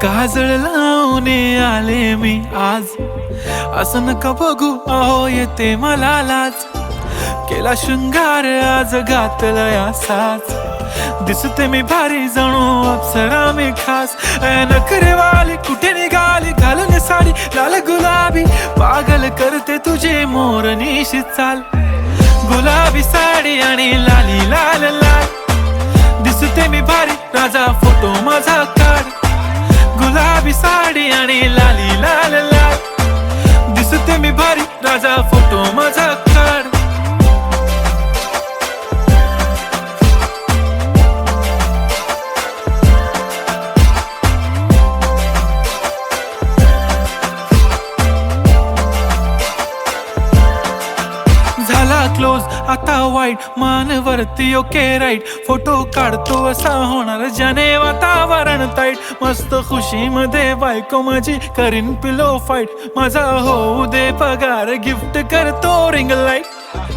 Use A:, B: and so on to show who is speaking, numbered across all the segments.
A: काजळ लावून आले मी आज, असं नका बघू अहो येते मला लाज. केला शृंगार आज घातलाय असाच, दिसते मी भारी जणू अप्सरा मी खास. नखरेवाली कुठे निघाली घालून साडी लाल गुलाबी, पागल करते तुझे मोरनीशी चाल. गुलाबी साडी आणि लाली लाल लाल, दिसते मी भारी राजा फोटो माझा काढ. गुलाबी साडी आणि लाली लाल लाल, दिसते मी भारी राजा फोटो माझा काढ. झाला क्लोज आता वाईट, मानवरती ओके राईट. फोटो काढतो असा होणार ज्याने वातावरण ताईट. मस्त खुशी मध्ये बायको माझी करीन पिलो फाईट. माझा होऊ दे पगार गिफ्ट करतो रिंग लाईट.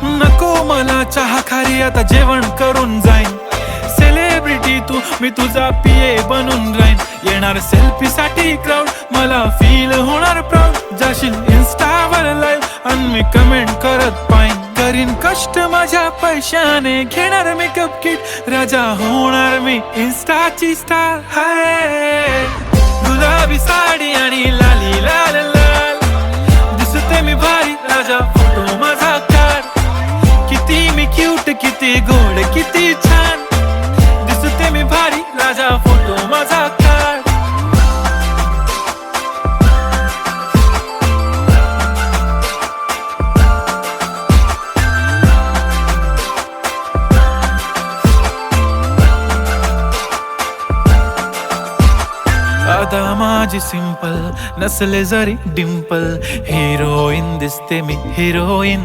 A: नको मला चहा खारी आता जेवण करून जाईन. सेलिब्रिटी तू मी तुझा पिये बनून राहीन. येणार सेल्फी साठी क्राऊड मला फील होणार प्राऊड. जाशील इन्स्टावर लाईव्ह आणि मी कमेंट करत पाईन. करीन कष्ट माझ्या पैशाने घेणार मेकअप किट. राजा होणार मी इन्स्टाची स्टार. हाय गुलाबी साडी आणि लाली लाल लाल, दिसते मी भारी राजा फोटो माझा काढ. किती मी क्यूट किती गोड किती छान, दिसते मी भारी राजा फोटो माझा काढ. आता माझी सिंपल नसले जरी डिंपल, हिरोईन दिसते मी हिरोईन.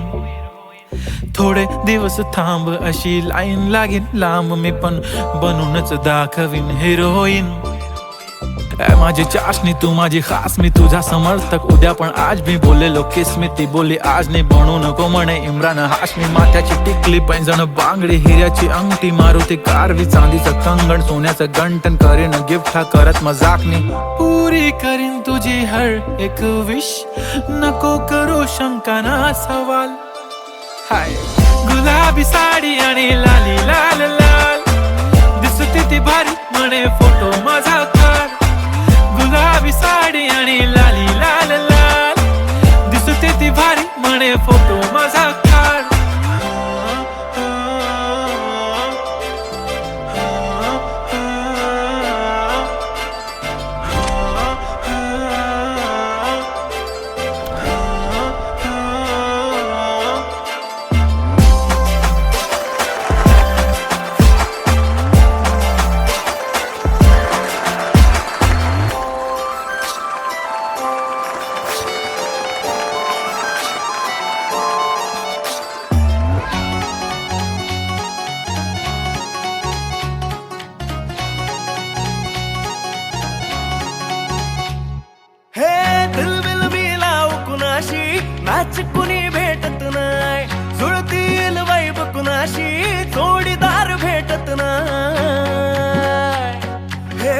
A: थोडे दिवस थांब अशी लाईन लागेल लांब, मी पण बनूनच दाखवीन हिरोईन. माझी चाशनी तू माझी खास, मी तुझा समर्थक उद्या पण आज. मी बोलेलो किस मी ती बोली आज नाही. बनू नको म्हणे इम्रान हाशमी. माथ्याची टिकली पैंजण बांगडी, हिऱ्याची अंगठी, मारुती कारवी, चांदीचं कंगण, सोन्याचं गंटन. करीन गिफ्ट हा करत मजाकनी. पुरी करीन तुझी हर एक विश, नको करू शंका ना सवाल. हाय गुलाबी साडी आणि लाली लाल लाल, दिसते ती भारी म्हणे फोटो माझा काढ. गुलाबी साडी आणि लाली लाल लाल, दिसते ती भारी म्हणे फोटो माझा काढ.
B: मॅच कुणी भेटत नाय, जुळतील वाईब कुणाशी जोडीदार भेटत नाय. हे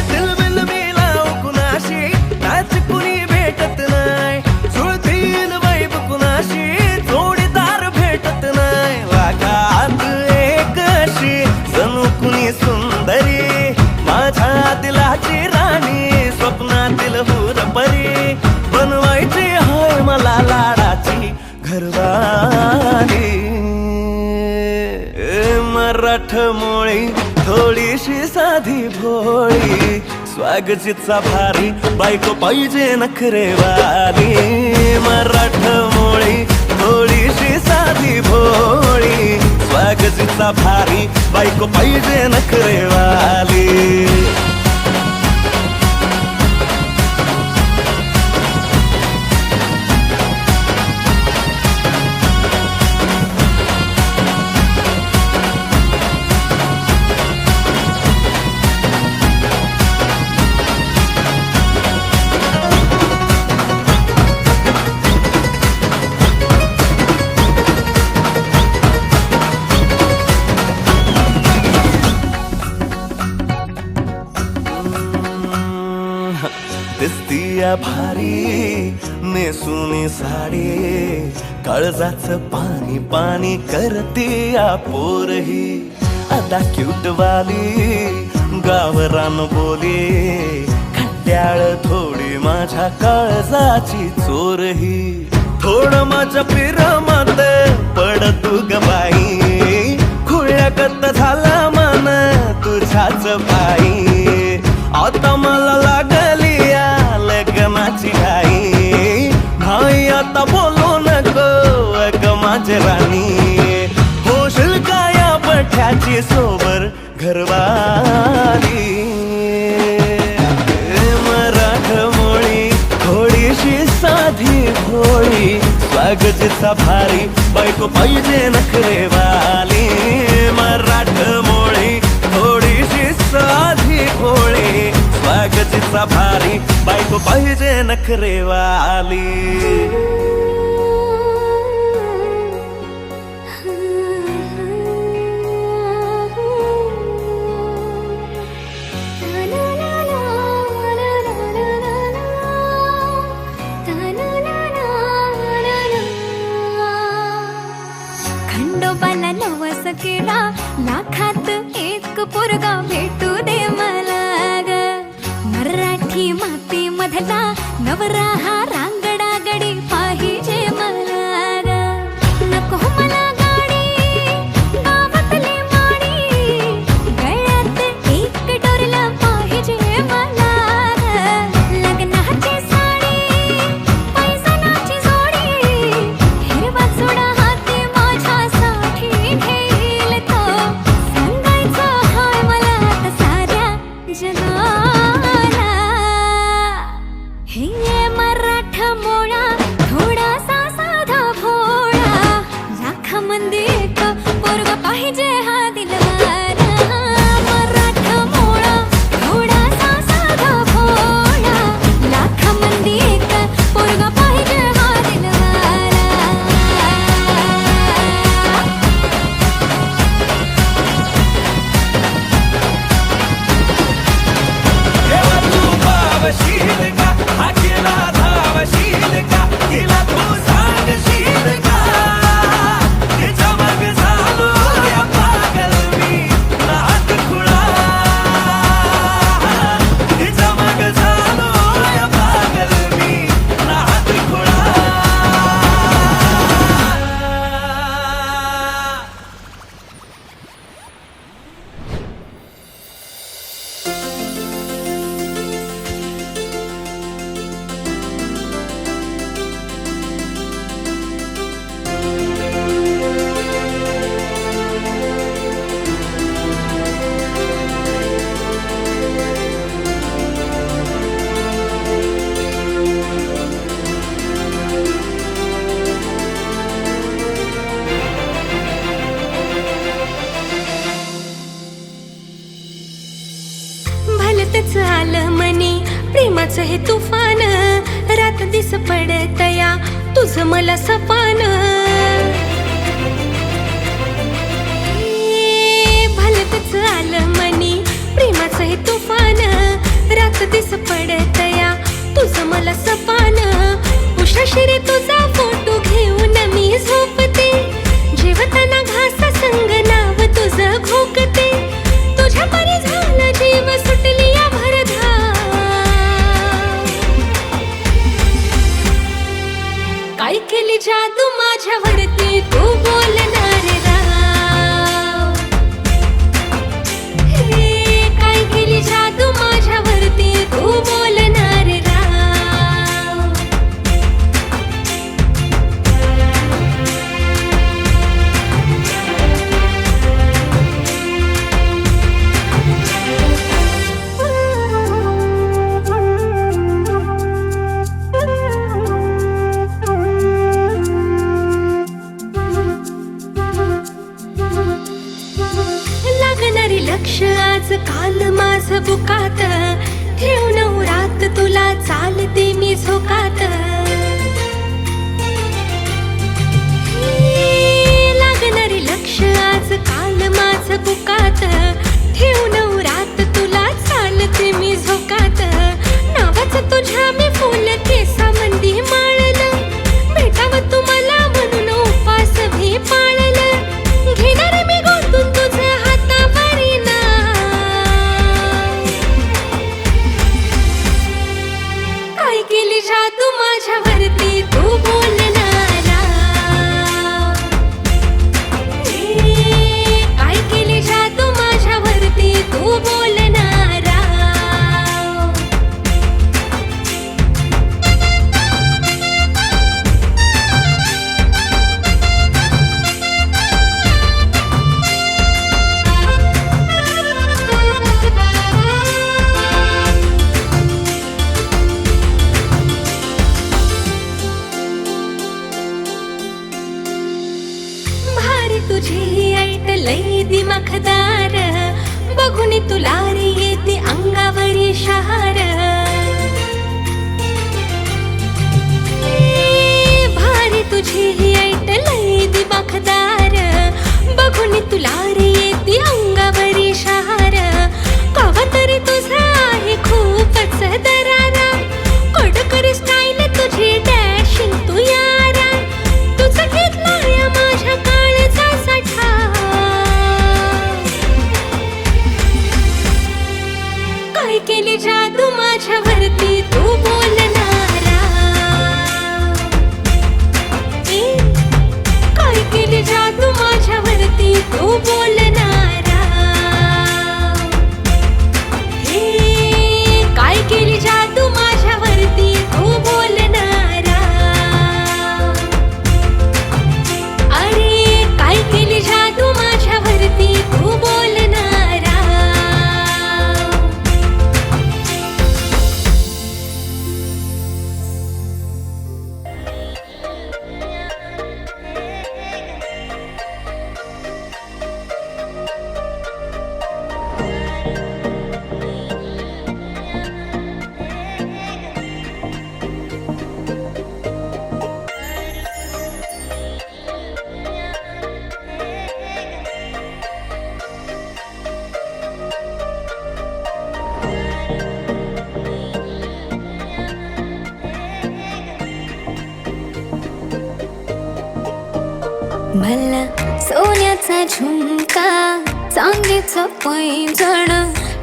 B: दिलबिल मिलाव कुणाशी मॅच कुणी भेटत नाय, जुळतील वाईब कुणाशी जोडीदार भेटत नाय. वागात एक अशी जणू कुणी सुंदरी, माझ्या दिलाची राणी, स्वप्नातील हुरपरी. बनवायची हाय मला लाडाची घरवाली. मराठमोळी थोडीशी साधी भोळी, स्वागतीचा भारी बायको पाहिजे नखरेवाली. मराठमोळी थोडीशी साधी भोळी, स्वागतीचा भारी बायको पाहिजे नखरेवाली. या भारी नेसुनी साडी काळजाच पाणी पाणी करते या पोरही आता क्यूट वाली गावरान बोली खट्याळ थोडी माझ्या काळजाची चोरही थोडं माझ्या प्रेमात पड तू ग बाई खुळ्यागत झाला मन तुझ्याच पायी आता मला लागली या लग्नाची घाई नाही आता बोलू नको अग माझी राणी होशील का या बठ्याची सोबर घरवाली मराठमोळी थोडीशी साधी भोळी स्वागतीचा भारी बायको पाहिजे नखरेवाली मराठमोळी थोडीशी साधी भोळी स्वागतीचा भारी बायको पाहिजे नखरेवाली
C: खंडोबाला नवस केला लाखात एक पोरगा भेटू दे मला ग मराठी माती मधला नवरा हा रांगडा गडी पाहिजे मला ग नको मला गाडी गावातली माडी गळ्यात एक डोरला पाहिजे मला ग लग्नाची साडी पैसनाची जोडी हिरवा चुडा हाती माझ्यासाठी घेईल तो सांगायचा हाय मला आता साऱ्या जगाला हे मराठमोळा थोडासा साधा भोळा लाखामध्ये एक पोरगा पाहिजे हा दिलवाला मराठमोळा थोडासा साधा भोळा लाखामध्ये एक पोरगा पाहिजे हा दिलवाला
B: तेव्हा तू पावशील का हा केला धावशील का तिला तू सांगशील का तिच्या मग झालो या पागल मी नाद खुळा तिच्या मग झालो या पागल मी नाद खुळा
C: भलतच आलं मनी प्रेमाचं हे तुफान रात दिस पडतया तुझं मला सपान भलतच आलं मनी प्रेमाचं हे तुफान रात दिस पडतया तुझं मला सपान उशाशिरी तुझा फोटो घेऊन मी झोपते जेवताना घासा संग नाव तुझं घोकते तुझ्या परी झाला जीव सुटली या भरधा काय केली जादू माझ्यावरती तू बोलणार राव हे काय केली जादू माझ्यावरती तू बोलणार राव लक्ष आज काल माझं बुकात ठेवून रात तुला चालते मी झोकात लागणारे लक्ष आज काल माझं बुकात ठेवून रात तुला चालते मी झोकात नावाचं तुझ्या मी बघून तुला रे येते अंगावरी शहार भारी तुझी ही ऐट लई दिमाखदार बघून तुला रे येते अंगावरी शहार कवा तरी तुझा आहे खूपच दरारा कडकर स्टाईल तुझी डॅशिंग तू यारा तुझं घेतला या माझ्या काळचा साठा काय केली जादू माझ्यावरती तू बोलणारा काय केली जादू माझ्यावरती तू बोलणारा काय केली जादू माझ्यावरती तू बोलणारा अरे काय केली जादू माझ्यावरती तू बोलणारा मला सोन्याचा झुमका चांदीचं पैंजण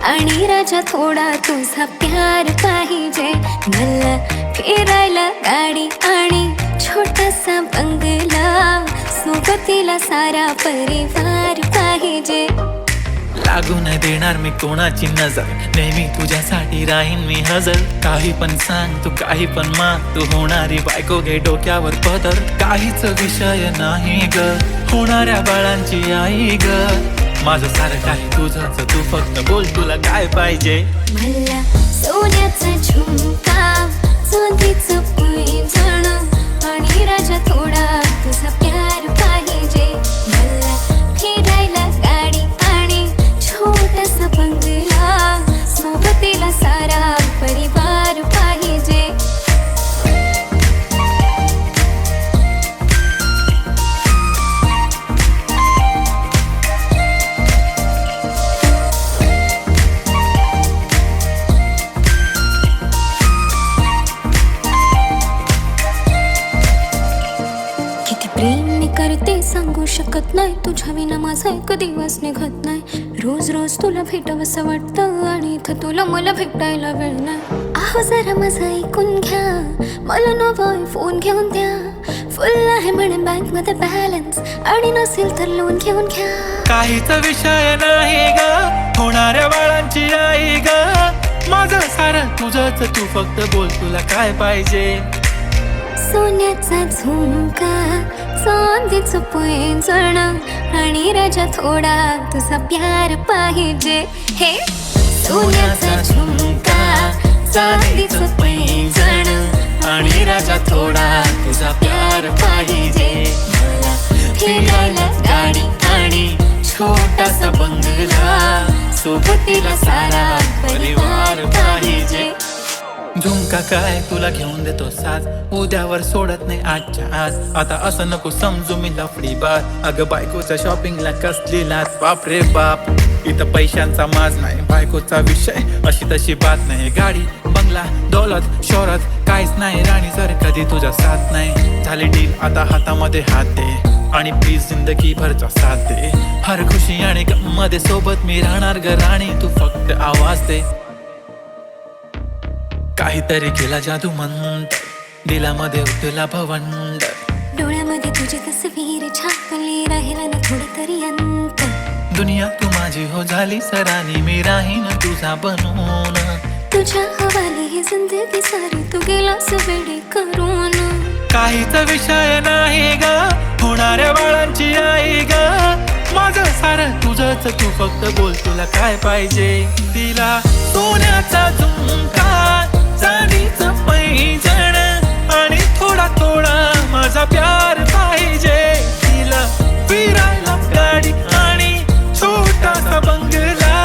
C: आणि राजा थोडा तुझा प्यार पाहिजे मला फिरायला गाडी आणि छोटासा बंगला सोबतीला सारा परिवार पाहिजे
A: लागू नाही देणार मी कोणाची नजर नेहमी तुझ्यासाठी राहीन मी हजर काही पण सांग तू काही पण माग तू होणारी बायको घे डोक्यावर पदर काहीच विषय नाही ग होणाऱ्या बाळांची आई ग माझं सारं काही तुझंच तू फक्त बोल तुला काय पाहिजे
C: मला सोन्याचा झुमका चांदीचं पैंजण आणि राजा थोडा तुझा प्यार पाहिजे मला फिरायला गाडी आणि छोटासा बंगला सोबतीला सारा परिवार पाहिजे प्रेम मी करते सांगू शकत नाही तुझ्या विना माझा एक दिवस निघत नाही रोज रोज तुला भेटावंसं वाटतं आणि इथं तुला मला भेटायला वेळ नाही आहो जरा माझं ऐकून घ्या मला नवा फोन घेऊन द्या फुल आहे म्हणे बँक मध्ये बॅलन्स आणि नसेल तर लोन घेऊन घ्या
A: काहीच विषय नाही ग होणाऱ्या बाळांची आई ग माझं सारं तुझंच तू फक्त बोल तुला काय पाहिजे
C: सोन्याचा झुमका चांदीचं पैंजण आणि राजा थोडा तुझा प्यार पाहिजे हे सोन्याचा झुमका चांदीचं पैंजण आणि राजा थोडा तुझा प्यार पाहिजे मला फिरायला गाडी आणि छोटासा बंगला सोबतीला सारा परिवार पाहिजे झुमका काय तुला घेऊन देतो साज उद्यावर सोडत नाही आजच्या आज आता असं नको समजू मी लफडी बात अगं बायकोच्या शॉपिंगला कसली लाच बाप रे बाप इथं पैशांचा माज नाही बायकोचा विषय अशी तशी बात नाही गाडी बंगला दौलत शोहरत काहीच नाही राणी जर कधी तुझा साथ नाही झाली डील आता हातामध्ये हात दे आणि प्लीज जिंदगी भरचा साथ दे हर खुशी आणि गम मध्ये सोबत मी राहणार ग राणी तू फक्त आवाज दे काहीतरी केला जादू मंत दिलामध्ये उठला भवंड डोळ्यामध्ये तुझी तस्वीर छापली राहिला ना थोडं तरी अंत
A: दुनिया तू माझी हो झाली सरानी मी राहीन तुझा बनून
C: तुझ्या हवाली ही जिंदगी सारी तू गेलास वेडी करून
A: काहीच विषय नाही ग होणाऱ्या बाळांची आई ग माझं सारं तुझंच तू फक्त बोल तुला काय पाहिजे तिला सोन्याचा झुमका चांदीचं पैंजण आणि थोडा थोडा माझा प्यार पाहिजे तिला फिरायला गाडी आणि छोटासा बंगला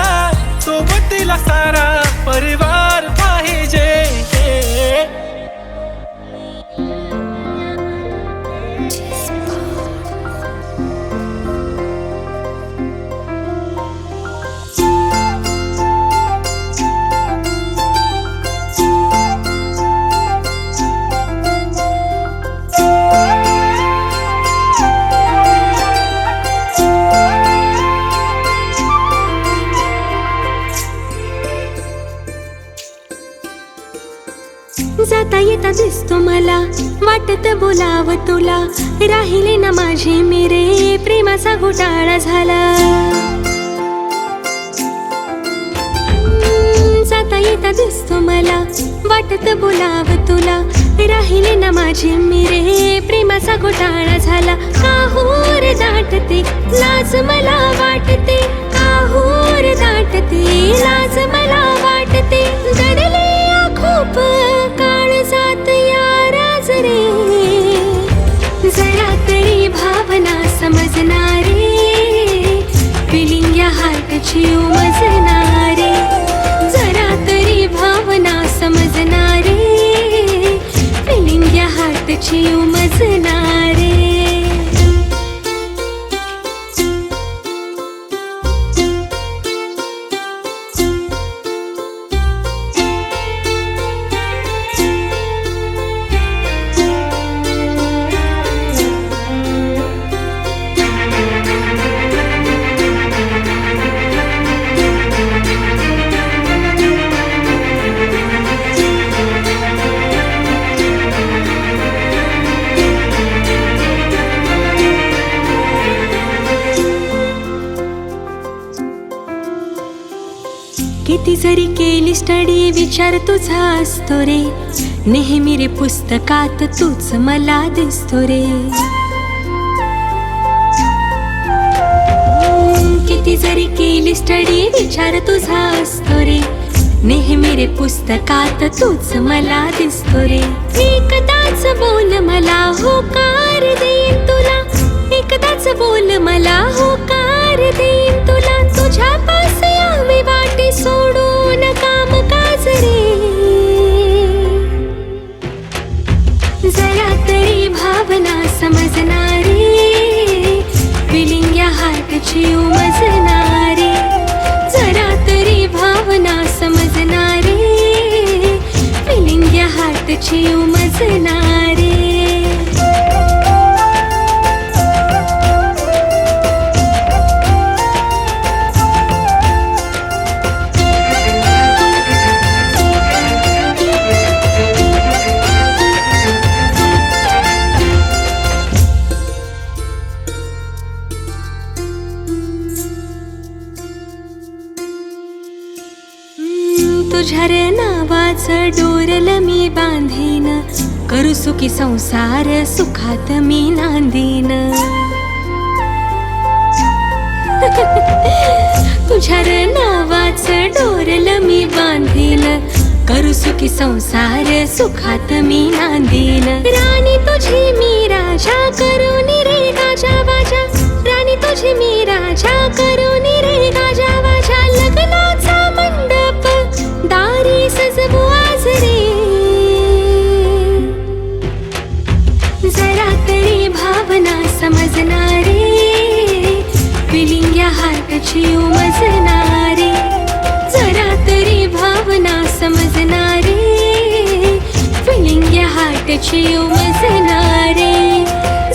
C: जाता येता दिसतो मला, वाटत बोलाव तुला, राहिले ना माझे मेरे, प्रेमाचा घोटाळा झाला. जाता येता दिसतो मला, वाटत बोलाव तुला, राहिले ना माझे मेरे, प्रेमाचा घोटाळा झाला. काहूर दाटते लाज मला वाटते, काहूर दाटते लाज मला वाटते, दडले खूप काळ जात या राज रे, जरा तरी भावना समजणारे, फिलिंग या हार्टची उमजणारे, जरा तरी भावना समजणारे, फिलिंग या हार्टची उमजणारे. किती जरी केली स्टडी विचार तुझा असतो रे, नेहमी रे पुस्तकात तूच मला दिसतो रे. किती जरी केली स्टडी विचार तुझा असतो रे, नेहमी रे पुस्तकात तूच मला दिसतो रे. एकदाच बोल मला होकार देईन तुला, एकदाच बोल मला होकार देईन तुला, तुझ्या पास यावे वाटे सोडून काम काज रे, जरा तरी भावना समजणारे, फिलिंग या हार्टची उमजणारे, जरा तरी भावना समजणारे, फिलिंग या हार्टची उमजणारे. तुझ्या रे नावाचं डोरल मी बांधीन, करू सुखी संसार सुखात मी नांदीन. तुझ्या रे नावाचं डोरल मी बांधीन, करू सुखी संसार सुखात मी नांदीन. राणी तुझी मी राजा करून रे गाजा वाजा, राणी तुझी मी राजा करून रे गाजा वाजा, लग्नाचा मंडप दारी सजवू आज रे, जरा तरी भावना समजणारे, फिलिंग या हार्टची उमजणारे, जरा तरी भावना समजणारे, फिलिंग या हार्टची उमजणारे,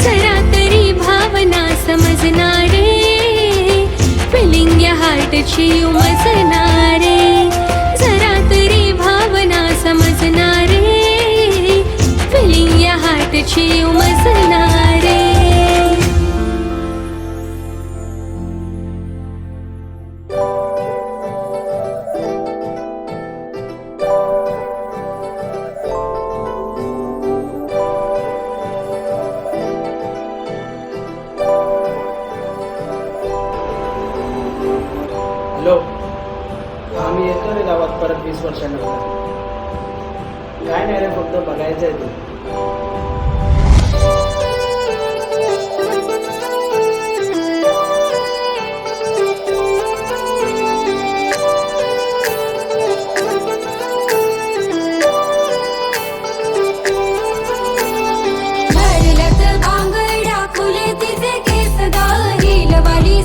C: जरा तरी भावना समजणारे, फिलिंग या हार्टची उमजणारे, जरा तरी भावना समजणारे, फिलिंग या हार्टची उमजणारे.
D: हॅलो, आम्ही येतो रे गावात परत 20 वर्षानंतर. काय नाही रे, फक्त बघायचं आहे ते.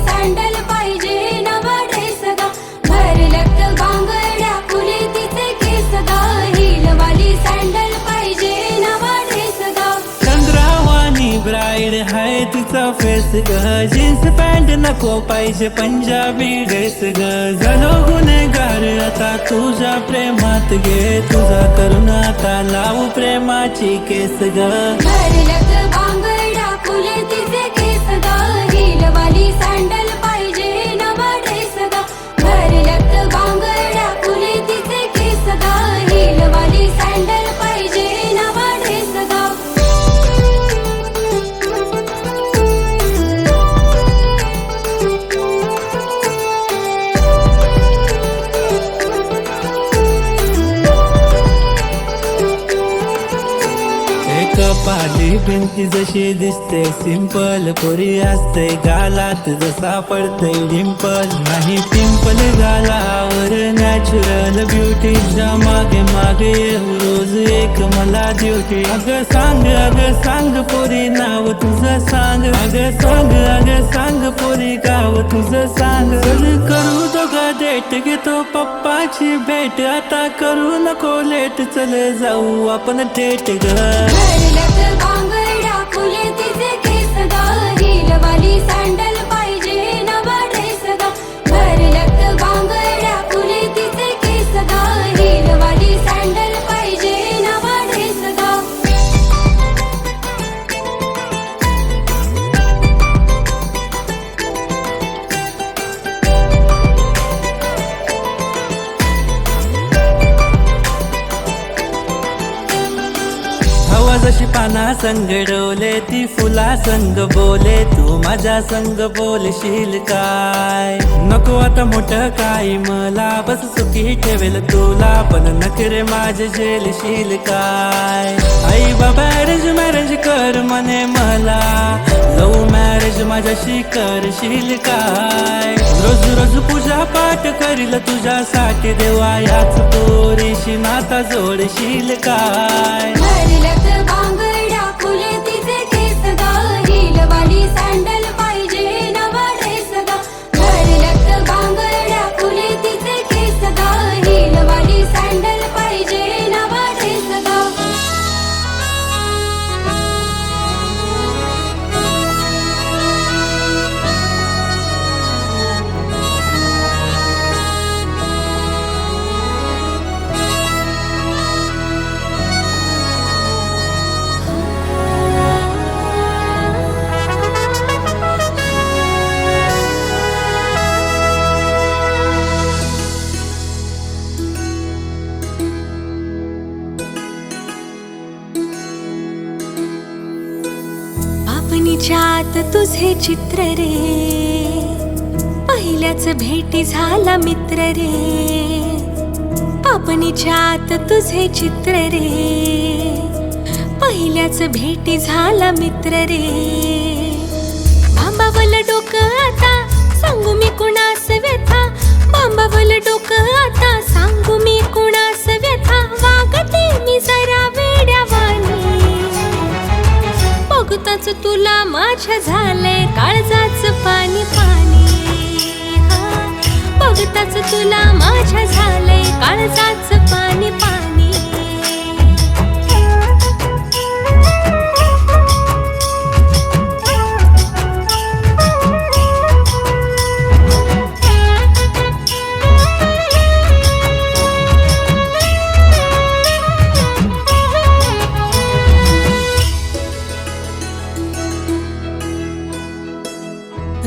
C: सँडल पाहिजे नवा ड्रेस गा, भरलक बांगड्या फुले तिचे केस गा, हिलवाली सँडल पाहिजे नवा ड्रेस गा.
B: चंद्रावानी ब्राईड हाय तिचा फेस ग, जीन्स पॅन्ट नको पाहिजे पंजाबी ड्रेस ग, झालो गुन्हेगार आता तुझ्या प्रेमात गे, तुझा करून आता लावू प्रेमाची केस ग.
C: भरलत बांगड्या फुले तिचे केस ग, हिलवाली सँडल पाहिजे नवा ड्रेस ग. भरलत बांगड्या फुले तिचे केस ग, हिलवाली सँडल पाहिजे नवा ड्रेस ग.
B: कपाली भिंती जशी दिसते सिंपल, पोरी असते गालात जसा पडते डिंपल. नाही पिंपल गालावर नॅचरल ब्युटीच्या मागे मागे येऊ रोज एक मला ड्युटी. अगं सांग पोरी नाव तुझं सांग, अगं सांग पोरी गाव तुझं सांग. चल करू दोघं डेट, घेतो पप्पाची भेट, आता करू नको लेट, चल जाऊ आपण थेट ग.
C: भरलत बांगड्या फुले तिचे केस ग, हिलवाली सँडल पाहिजे नवा ड्रेस ग. भरलत बांगड्या फुले तिचे केस ग, हिलवाली सँडल पाहिजे नवा ड्रेस ग.
B: हवा जशी पाना संग डोले, ती फुला संग बोले, तू माझ्या संग बोलशील काय. नको आता मोठं काय मला, बस सुखी ठेवेल तुला, पण नखरे माझे झेलशील काय. आई बाबा अरेंज मॅरेज कर म्हणे मला, लव्ह मॅरेज माझ्याशी करशील काय. रोज रोज पूजा पाठ करील तुझ्यासाठी देवा, याच पोरीशी नाता जोडशील काय.
C: भरलत बांगड्या फुले तिचे केस ग, हिलवाली सँडल पाहिजे नवा ड्रेस ग. भरलत बांगड्या फुले तिचे केस ग, हिलवाली सँडल पाहिजे नवा ड्रेस ग. पापणीच्यात तुझे चित्र रे, पहिल्याच भेटी झाला मित्र रे. पापणीच्यात तुझे चित्र रे, पहिल्याच भेटी झाला मित्र रे. बांबावलं डोकं आता सांगू मी कुणास व्यथा, बांबावलं डोकं आता सांगू मी कुणास व्यथा. वागते मी जरा वेड्यावानी, बघताच तुला माझ्या झालंय काळजाचं पाणी पाणी. हा, बघताच तुला माझ्या झालंय काळजाचं पाणी पाणी.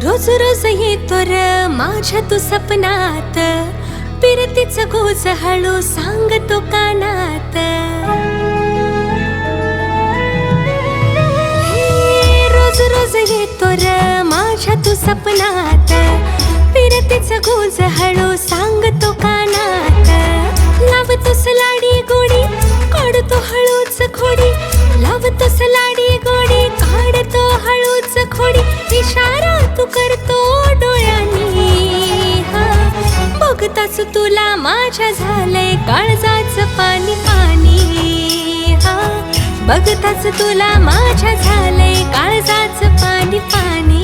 C: रोज रोज येतो र माझ्या तू सपनात, पिरतीच गोज हळू सांगतो कानात. रोज रोज येतो र माझ्या तू सपनात, पिरतीच गोज हळू सांगतो कानात. लावतोस लाडी गोडी काढतो हळूच खोडी, लावतोस लाडी गोडी काढतो हळूच खोडी. इशारा तू करतो डोळ्यांनी, हा, बघताच तुला माझ्या झालंय काळजाचं पाणी पाणी. हा, बघताच तुला माझ्या झालंय काळजाचं पाणी पाणी.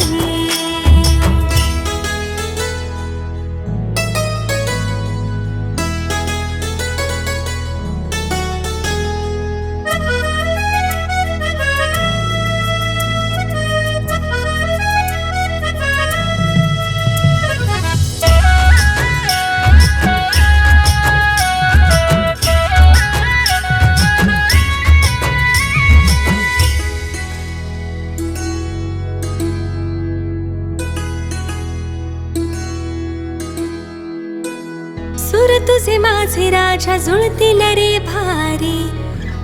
C: सूर तुझे माझे राजा जुळतील रे भारी,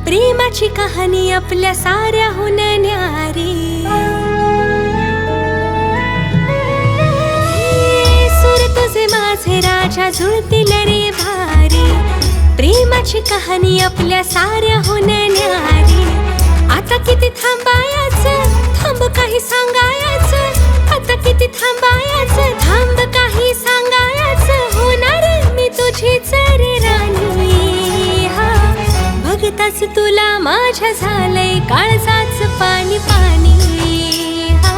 C: प्रेमाची कहाणी आपल्या साऱ्याहून न्यारी. सूर तुझे माझे राजा जुळतील रे भारी, प्रेमाची कहाणी आपल्या साऱ्याहून न्यारी. आता किती थांबायचं, थांब काही सांगायचं. आता किती थांबायचं, थांब काही सांगायचं. होणार मी तुझीच रे राणी. हा बघताच तुला माझ्या झालंय काळजाच पाणी पाणी. हा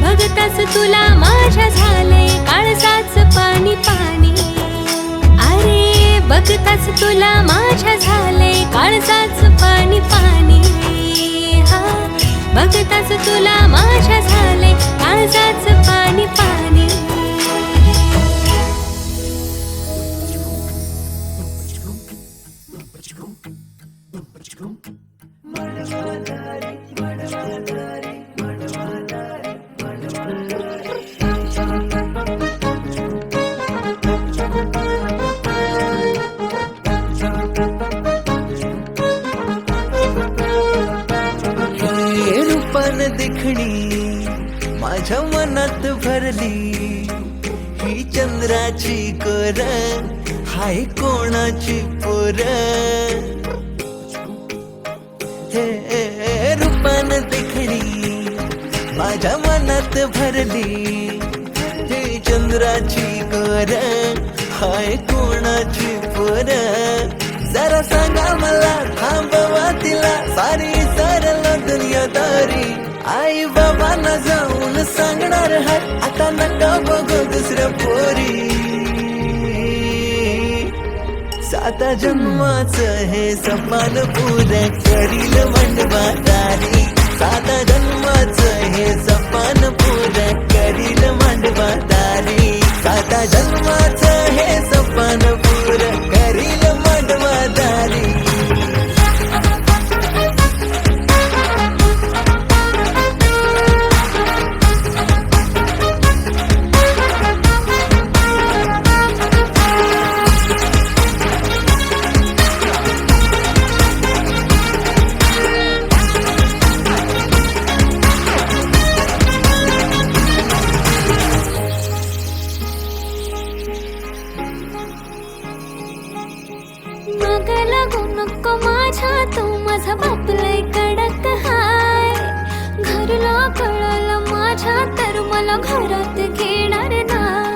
C: बघताच तुला माझ्या झालंय काळजाच पाणी पाणी. अरे बघताच तुला माझ्या झालंय काळजाच पाणी पाणी. हा बघताच तुला माझ्या झालंय काळजाच पाणी पाणी.
B: रूपान देखणी माझ्या मनात भरली. ही चंद्राची कोर, हाय कोणाची पोर. हे रूपान देखणी माझ्या मनात भरली. ही चंद्राची कोर, हाय कोणाची पोर. जरा सांगा मला, थांबवा तिला, सारी सरल दुनियादारी. आई बाबांना जाऊन सांगणार हाय, आता नका बघू दुसऱ्या पोरी. 7 जन्माचं हे सपान पुरं करील मांडवादारी. 7 जन्माचं हे सपान पुरं करील मांडवादारी. 7 जन्माचं हे सपान पुरं करील मांडवादारी.
C: मग लागू नको माझ्या, तू माझा बाप लय कडक हाय. घरला कळलं माझ्या तर मला घरात घेणार नाही.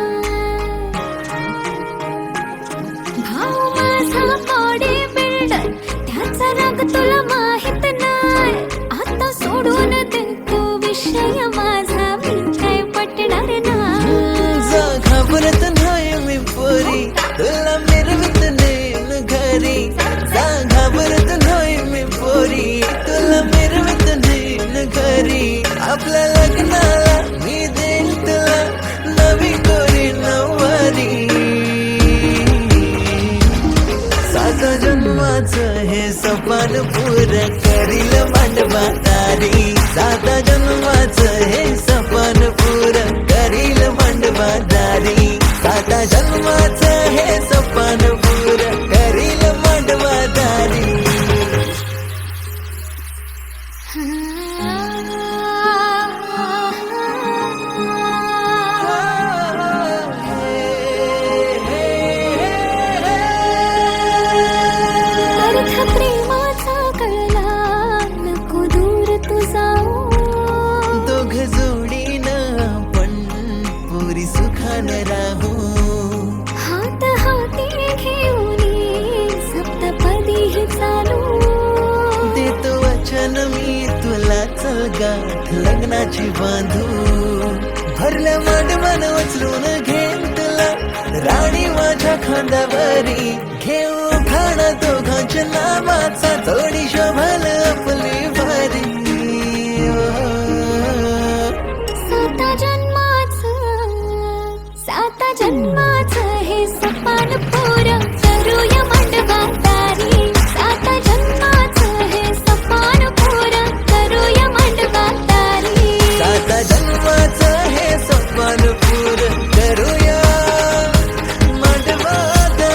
C: भाऊ माझा बॉडी बिल्डर, त्याचा राग तुला माहित नाही. आता सोडून दे तू विषय माझा, मी काय पटणार नाही.
B: घाबरत नाही मी पोरी, तुला मिरवित नेन घरी. घाबरत नाही मी पोरी, तुला मिरवित नेन घरी. आपल्या लग्नाला मी देईन तुला नवी कोरी नववारी. 7 जन्माचं हे सपान पुरं करील मांडवादारी. 7 जन्माचं हे सपान पुरं करील मांडवादारी. 7 जन्माचं हे सपान पुरं करील मांडवादारी.
C: अर्थ प्रेमाचा कळला, नको दूर तू जाऊ.
B: दोघ जोडीनं आपण पुरी सुखानं राहू.
C: हात हाती घेऊन सप्तपदी चालू.
B: देतो वचन मी तुला, चल गाठ लग्नाची बांधू. भरल्या मांडवान उचलून घेईन तुला, राणी माझ्या खांद्यावरी. घेऊ खाणं दोघांच्या नावाचा, थोडी शोभल आपली भारी.
C: 7 जन्माचं, 7 जन्माचं हे सपान पुरं करूया मांडवादारी. 7 जन्माचं हे सपान पुरं करूया मांडवादारी.
B: 7 जन्माचं हे सपान पुरं करूया मांडवादारी.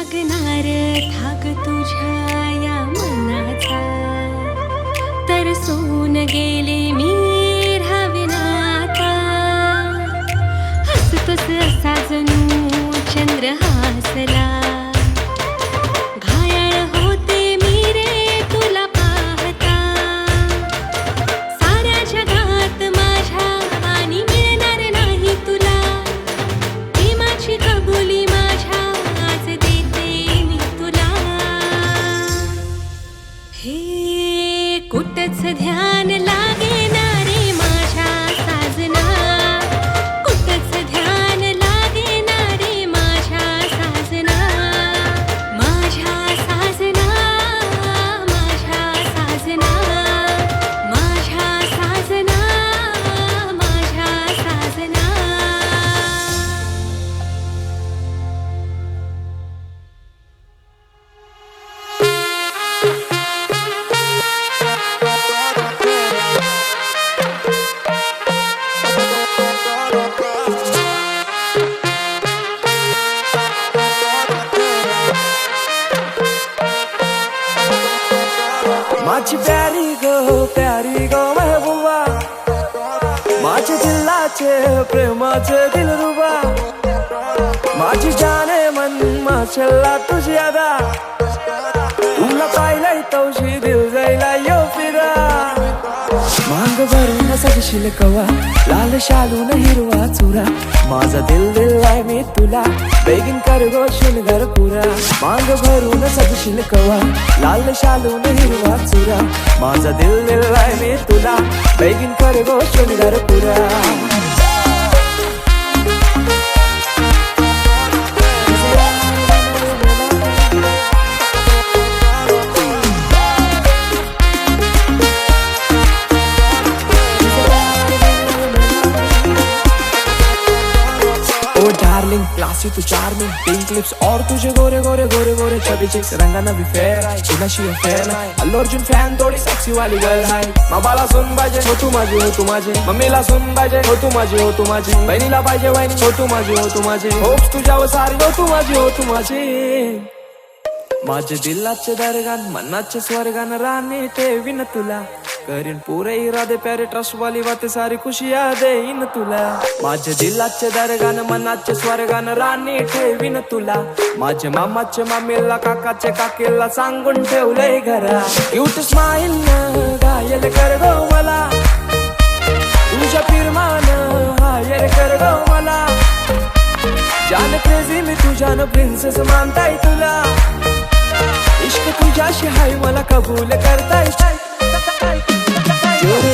C: लागणार धाग तुझ्या या मनाचा, तरसून गेले मी राहाविनाता. हसतोस असा जणू चंद्र हासला, घायाळ होते मी रे तुला पाहता. साऱ्या जगात माझ्या आणि मिळणार नाही तुला, प्रेमाची कबुली माझ्या आज देते मी तुला. हे कुठंच ध्यान लागेना रे माझ्या साजना, कुठंच ध्यान लागेना रे माझ्या साजना. माझ्या साजना, माझ्या साजना, माझ्या साजना, माझ्या साजना.
B: माझी प्यारी गो महबूबा, माझ्या दिलाचे प्रेमाचे दिलरुबा. माझी जाने मन माशल्ला तुझी अदा, तुला पाहिलंय तवशी दिल जायला यो फिरा. मांग भरून सजशील कवा, लाल शालून हिरवा चुरा. माझा दिल दिलाय मी तुला, बेगीन कर गो शृंगार पुरा. मांग भरून सजशील कवा, लाल शालून हिरवा चुरा. माझा दिल दिलाय मी तुला, बेगीन कर गो शृंगार पुरा. डार्लिंग क्लासी तू चार्मिंग, पिंक लिप्स और तुझे गोरे गोरे गोरे गोरे चबी चिक्स. रंगाना भी फेयर आहे, कुणाशी फेयर नाही. अल्लू अर्जुन फॅन थोडी सेक्सी वाली गर्ल आहे. बाबाला सुन पाहिजे हो तू माझी, हो तू माझी. मम्मीला सुन पाहिजे हो तू माझी, हो तू माझी. बहिणीला पाहिजे वहिनी हो तू माझी, हो तू माझी. होप्स तुझ्यावर सारी हो तू माझी, हो तू माझी. माझे दिलाचे दरगान मनाचे स्वर्गान राणी ठेवीन तुला. करीन पुरे इरादे प्यारे ट्रस्ट वाली बातें सारी खुशियां देईन तुला. माझे दिलाचे दरगान मनाचे स्वर्गान राणी ठेवीन तुला. माझे मामाचे मामीला काकाचे काकीला सांगून ठेवलंय घरा. क्यूट स्माइल न घायल कर गो मला, तुझ्या फिरमान हायर कर गो मला. जान क्रेझी मी तुझ्यान प्रिन्सेस मानताय तुला. इश्क तुझ्याशी हाय मला कबूल करताय.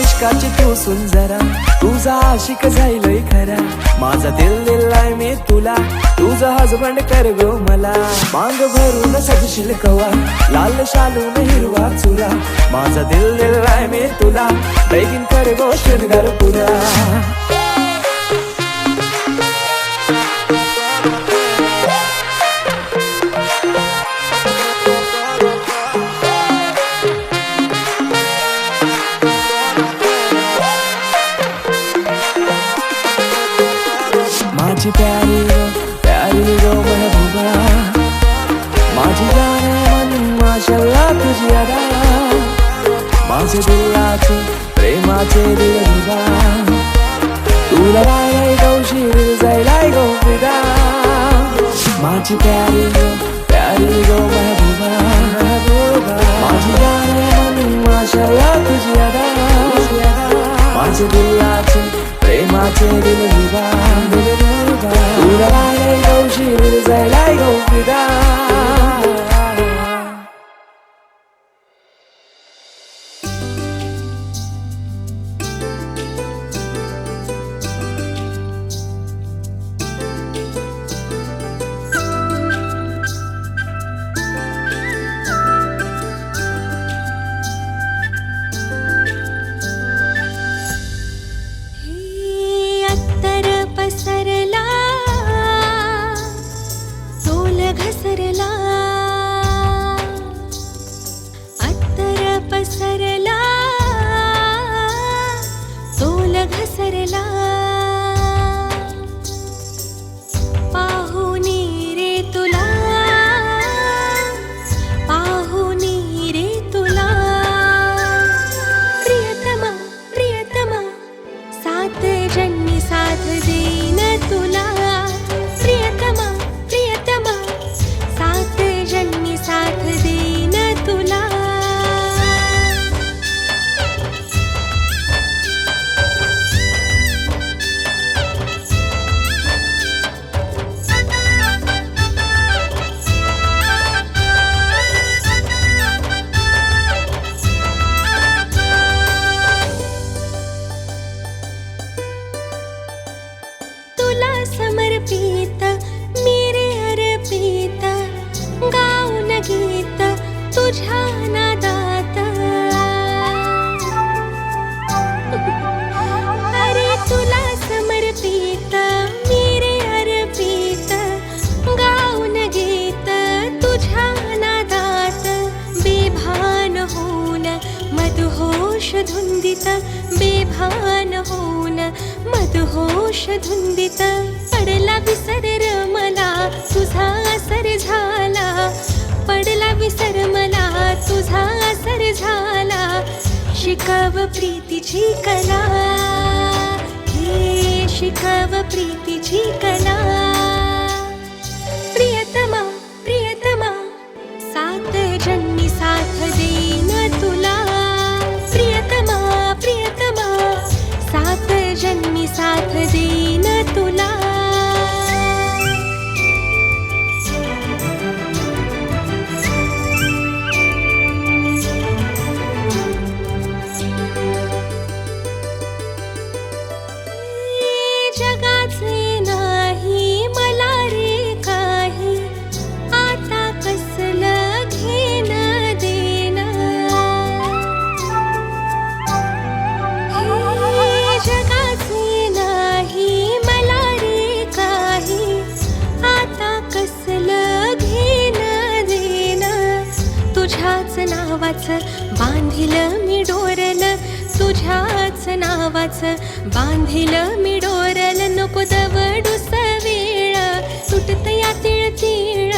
B: इश्काची तू सुंदरा, तुझा आशिक जाईलय खरा. माझा दिल दिलाय मी तुला, तुझा हजबंड कर गो मला. मांग भरून सजशील कवा, लाल शालून हिरवा चुरा. माझा दिल दिलाय मी तुला, बेगीन कर गो शृंगार पुरा. माझी प्यारी गो महबूबा, माझी जाने मन माशल्ला तुझी अदा. माझे दिलाचे प्रेमाचे दिलरुबा, तुला पाहिलंय गौशी दिल जायलाय गो फिदा. माझी प्यारी गो महबूबा, माझी जाने मन माशल्ला तुझी अदा. माझे दिलाचे प्रेमाचे दिलरुबा, तुला पाहिलंय गौशी दिल जायलाय गो फिदा.
C: धुंदित बेभान होऊन मदहोश धुंदित पडला विसर मला तुझा असर झाला पडला विसर मला तुझा असर झाला शिकाव प्रीतीची कला हे शिकाव प्रीतीची कला प्रियतमा प्रियतमा सात जन्मी साथ देईन तुला प्रियतमा प्रियतमा सात जन्मी साथ देईन तुला जगाचे नाही मला रे काही आता कसलं घेणं देणं हे जगाचे नाही मला रे काही आता कसलं घेणं देणं तुझ्याच नावाचं बांधिलं मी डोरलं तुझ्याच नावाचं बांधिलं मी डोरल नको दवडूस वेळ तुटत या तिळ तिळ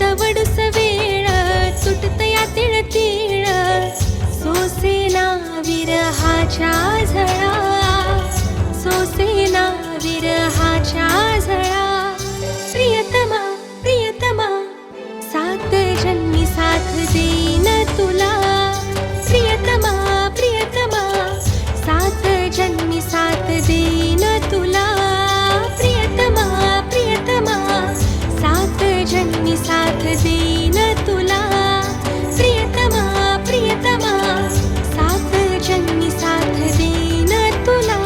C: दवडूस वेळ तुटत या तिळ तिळ सोसेना विरहाच्या झळा सोसेना विरहाच्या झळा प्रियतमा प्रियतमा सात जन्मी साथ देईन तुला प्रियतमा प्रियतमा सात जन्मी साथ देईन तुला प्रियतमा प्रियतमा सात जन्मी साथ देईन तुला प्रियतमा प्रियतमा सात जन्मी साथ देईन तुला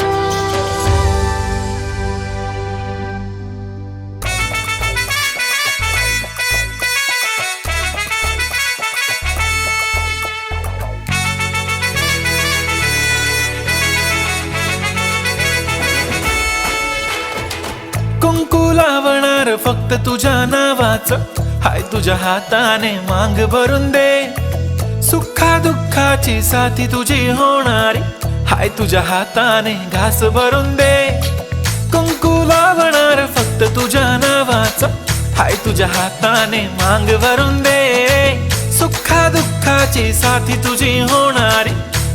A: कुंकू लावणार फक्त तुझ्या नावाचं हाय तुझ्या हाताने मांग भरून दे सुखा दुःखाची साथी तुझी होणारी हाय तुझ्या हाताने घास भरून दे कुंकू लावणार फक्त तुझ्या नावाचं हाय तुझ्या हाताने मांग भरून दे सुखा दुःखाची साथी तुझी होणारी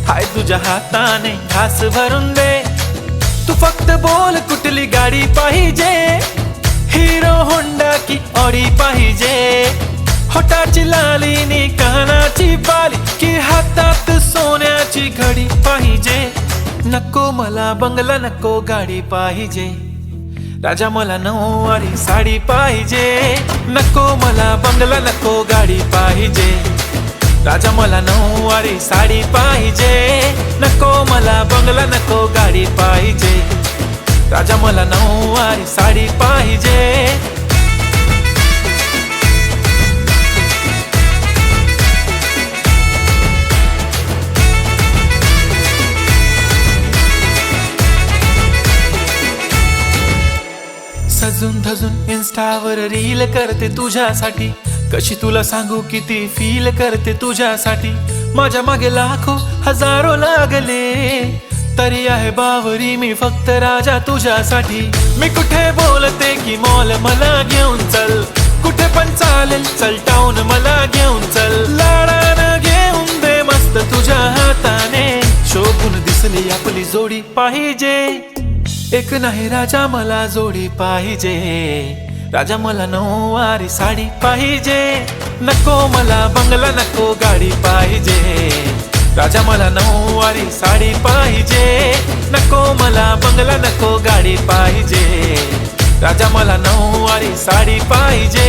A: हाय तुझ्या हाताने घास भरून दे तू फक्त बोल कुठली गाडी पाहिजे हिरो होंडा की ऑडी पाहिजे होटाची लाली नी कानाची बाली की हातात सोन्याची घडी पाहिजे नको मला बंगला नको गाडी पाहिजे राजा मला नऊवारी साडी पाहिजे नको मला बंगला नको गाडी पाहिजे राजा मला नऊवारी साडी पाहिजे नको मला बंगला नको गाडी पाहिजे राजा मला नऊवारी साडी पाहिजे सजून धजून इन्स्टावर रील करते तुझ्यासाठी कशी तुला सांगू किती फील करते तुझ्यासाठी माझ्या मागे लाखो हजारो लागले तरी आहे बावरी मी फक्त राजा तुझ्यासाठी मी कुठे बोलते की मॉल मला घेऊन चल कुठे पण चालेल चल टाऊन मला घेऊन चल लाडानं घेऊन दे मस्त तुझ्या हाताने शोभून दिसली आपली जोडी पाहिजे एक नाही राजा मला जोडी पाहिजे राजा मला नऊवारी साडी पाहिजे नको मला बंगला नको गाडी पाहिजे राजा मला नऊवारी साडी पाहिजे नको मला बंगला नको गाडी पाहिजे राजा मला नऊवारी साडी पाहिजे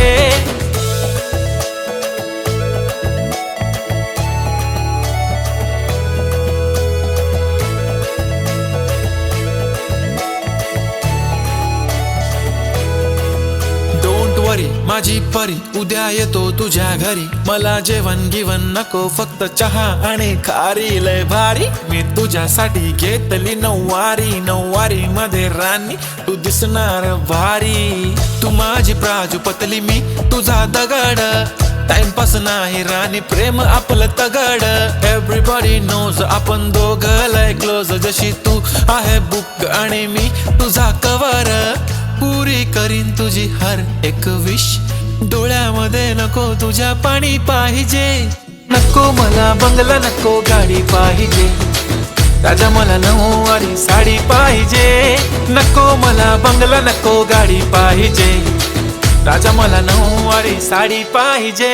A: माझी परी उद्या येतो तुझ्या घरी मला जेवण गिवण नको फक्त चहा आणि खारी लय भारी मी तुझ्यासाठी घेतली नऊवारी नऊवारी मध्ये राणी तू दिसणार भारी तू माझी प्राजू पतली मी तुझा दगड टाइमपास नाही राणी प्रेम आपलं तगड एव्हरीबॉडी नोज आपण दोघं लय क्लोज जशी तू आहे बुक आणि मी तुझा कवर पुरी करीन तुझी हर एक विश डोळ्यामध्ये नको तुझ्या पाणी पाहिजे नको मला बंगला नको गाडी पाहिजे राजा मला नऊवारी साडी पाहिजे नको मला बंगला नको गाडी पाहिजे राजा मला नऊवारी साडी पाहिजे